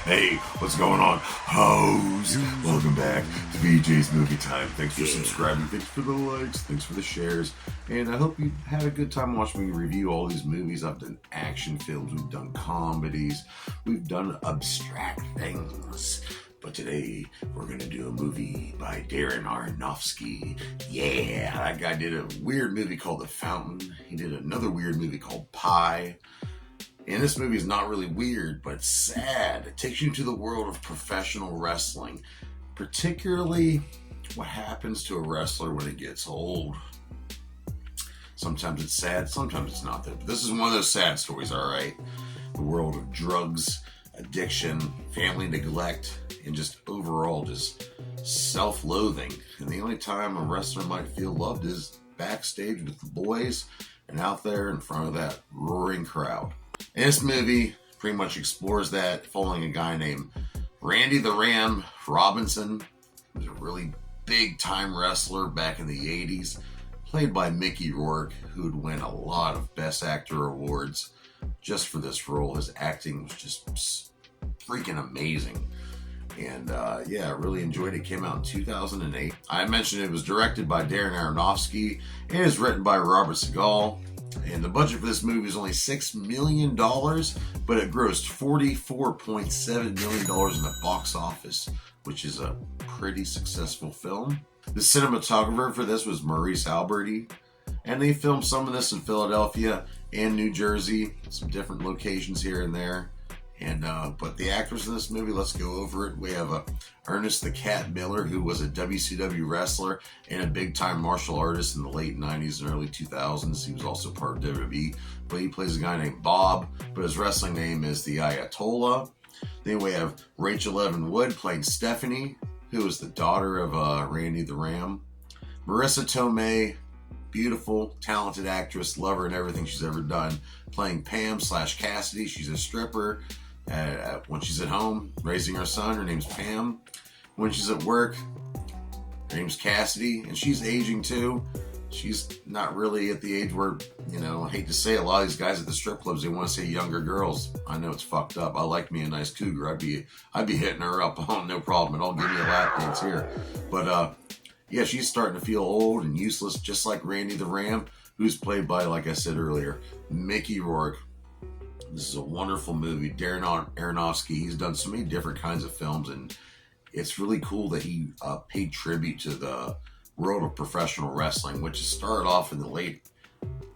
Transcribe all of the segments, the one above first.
Hey, what's going on, hoes? Welcome back to VJ's Movie Time. Thanks for subscribing, thanks for the likes, thanks for the shares, and I hope you had a good time watching me review all these movies. I've done action films, we've done comedies, we've done abstract things. But today, we're going to do a movie by Darren Aronofsky. Yeah, that guy did a weird movie called The Fountain. He did another weird movie called Pi. And this movie is not really weird, but it's sad. It takes you to the world of professional wrestling, particularly what happens to a wrestler when it gets old. Sometimes it's sad, sometimes it's not. But this is one of those sad stories, all right? The world of drugs, addiction, family neglect, and just overall just self-loathing. And the only time a wrestler might feel loved is backstage with the boys and out there in front of that roaring crowd. And this movie pretty much explores that, following a guy named Randy the Ram Robinson, who was a really big-time wrestler back in the 80s, played by Mickey Rourke, who would win a lot of Best Actor awards just for this role. His acting was just freaking amazing. And yeah, I really enjoyed it. It came out in 2008. I mentioned it was directed by Darren Aronofsky and is written by Robert Segal. And the budget for this movie is only $6 million, but it grossed $44.7 million in the box office, which is a pretty successful film. The cinematographer for this was Maurice Alberti, and they filmed some of this in Philadelphia and New Jersey, some different locations here and there. And but the actors in this movie, let's go over it. We have Ernest the Cat Miller, who was a WCW wrestler and a big-time martial artist in the late 90s and early 2000s. He was also part of WWE, but he plays a guy named Bob, but his wrestling name is the Ayatollah. Then we have Rachel Evan Wood playing Stephanie, who is the daughter of Randy the Ram. Marissa Tomei, beautiful, talented actress, love her in everything she's ever done, playing Pam/Cassidy. She's a stripper. When she's at home raising her son, her name's Pam. When she's at work, her name's Cassidy, and she's aging too. She's not really at the age where, you know, I hate to say it, a lot of these guys at the strip clubs, they want to say younger girls. I know it's fucked up. I like me a nice cougar. I'd be hitting her up. Oh, no problem at all. Give me a lap dance here. But yeah, she's starting to feel old and useless, just like Randy the Ram, who's played by, like I said earlier, Mickey Rourke. This is a wonderful movie. Darren Aronofsky, he's done so many different kinds of films, and it's really cool that he paid tribute to the world of professional wrestling, which started off in the late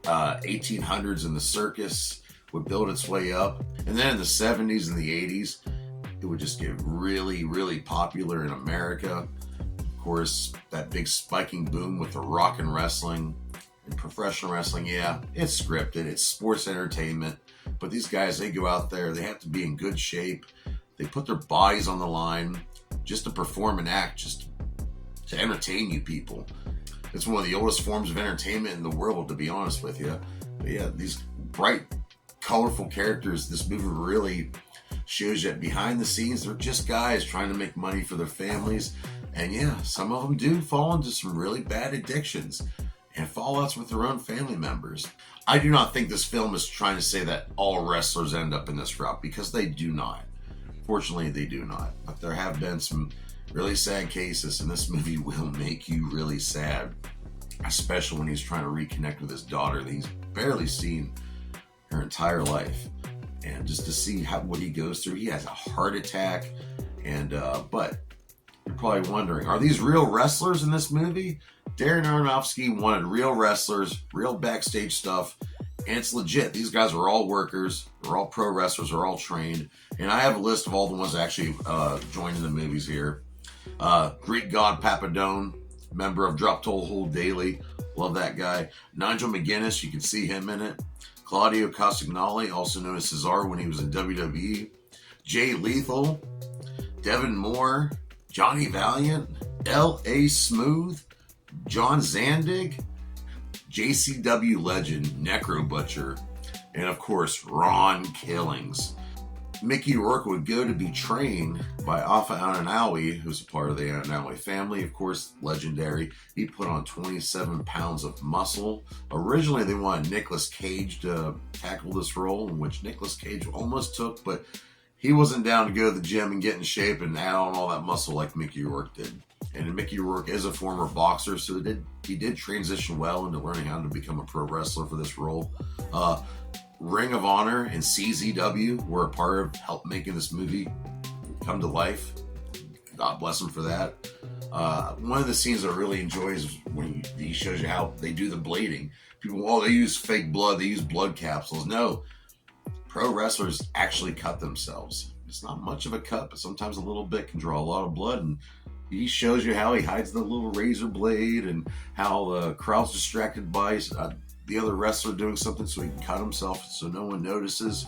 1800s in the circus, would build its way up, and then in the 70s and the 80s, it would just get really, really popular in America. Of course, that big spiking boom with the rock and wrestling and professional wrestling, yeah, it's scripted, it's sports entertainment. But these guys, they go out there, they have to be in good shape. They put their bodies on the line just to perform and act, just to entertain you people. It's one of the oldest forms of entertainment in the world, to be honest with you. But yeah, these bright, colorful characters, this movie really shows you that behind the scenes, they're just guys trying to make money for their families. And yeah, some of them do fall into some really bad addictions and fallouts with their own family members. I do not think this film is trying to say that all wrestlers end up in this route, because they do not. Fortunately, they do not. But there have been some really sad cases, and this movie will make you really sad, especially when he's trying to reconnect with his daughter that he's barely seen her entire life. And just to see what he goes through, he has a heart attack. And but you're probably wondering, are these real wrestlers in this movie? Darren Aronofsky wanted real wrestlers, real backstage stuff, and it's legit. These guys are all workers, they're all pro wrestlers, they're all trained, and I have a list of all the ones that actually joined in the movies here. Greek God Papadone, member of Drop Toll Hold Daily, love that guy. Nigel McGuinness, you can see him in it. Claudio Castagnoli, also known as Cesaro when he was in WWE. Jay Lethal, Devin Moore, Johnny Valiant, L.A. Smooth, John Zandig, JCW legend Necro Butcher, and of course Ron Killings. Mickey Rourke would go to be trained by Alpha Aronofsky, who's a part of the Aronofsky family, of course, legendary. He put on 27 pounds of muscle. Originally, they wanted Nicolas Cage to tackle this role, in which Nicolas Cage almost took, but he wasn't down to go to the gym and get in shape and add on all that muscle like Mickey Rourke did. And Mickey Rourke is a former boxer, so he did transition well into learning how to become a pro wrestler for this role. Ring of Honor and CZW were a part of help making this movie come to life. God bless him for that. One of the scenes I really enjoy is when he shows you how they do the blading. People, they use fake blood, they use blood capsules. No, pro wrestlers actually cut themselves. It's not much of a cut, but sometimes a little bit can draw a lot of blood. And he shows you how he hides the little razor blade and how the crowd's distracted by the other wrestler doing something so he can cut himself so no one notices.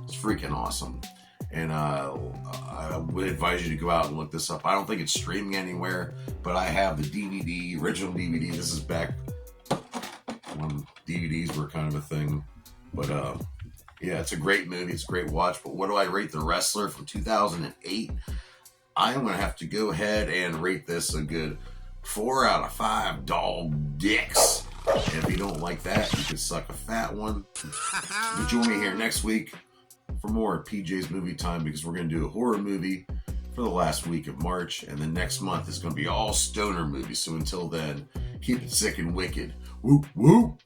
It's freaking awesome. And I would advise you to go out and look this up. I don't think it's streaming anywhere, but I have the DVD, original DVD. This is back when DVDs were kind of a thing. But yeah, it's a great movie. It's a great watch. But what do I rate The Wrestler from 2008? I'm going to have to go ahead and rate this a good 4 out of 5 dog dicks. And if you don't like that, you can suck a fat one. But join me here next week for more PJ's Movie Time, because we're going to do a horror movie for the last week of March. And then next month is going to be all stoner movies. So until then, keep it sick and wicked. Whoop, whoop.